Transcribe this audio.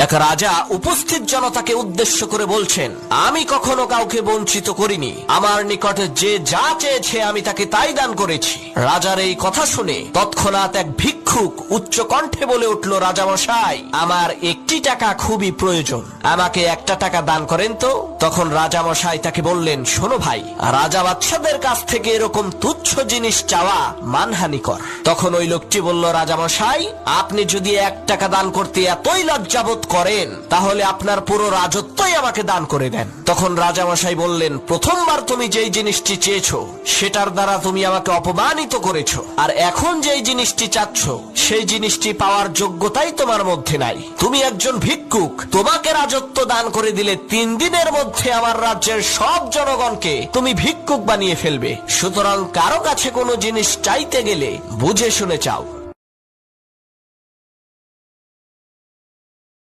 এক রাজা উপস্থিত জনতাকে উদ্দেশ্য করে বলছেন, আমি কখনো কাউকে বঞ্চিত করিনি। আমার নিকটে যে যা চেয়েছে আমি তাকে তাই দান করেছি। রাজার এই কথা শুনে তৎক্ষণাৎ এক ভিক্ষুক উচ্চ কণ্ঠে বলে উঠল, রাজামশাই, আমার একটি টাকা খুবই প্রয়োজন, আমাকে একটা টাকা দান করেন তো। তখন রাজামশাই তাকে বললেন, শোনো ভাই, রাজা বাদশাদের কাছ থেকে এরকম তুচ্ছ জিনিস চাওয়া মানহানিকর। তখন ওই লোকটি বলল, রাজামশাই, আপনি যদি 1 টাকা দান করতে এতই লজ্জাবোধ করেন তাহলে আপনার পুরো রাজত্বই আমাকে দান করে দেন। তখন রাজামশাই বললেন, প্রথমবার তুমি যেই জিনিসটি চেয়েছো সেটার দ্বারা তুমি আমাকে অপমানিত করেছো, আর এখন যেই জিনিসটি চাচ্ছ সেই জিনিসটি পাওয়ার যোগ্যতাই তোমার মধ্যে নাই। তুমি একজন ভিক্ষুক, তোমাকে রাজত্ব দান করে দিলে 3 দিনের মধ্যে আমার রাজ্যের সব জনগণকে তুমি ভিক্ষুক বানিয়ে ফেলবে। সুতরাং কারো কাছে কোনো জিনিস চাইতে গেলে বুঝে শুনে চাও।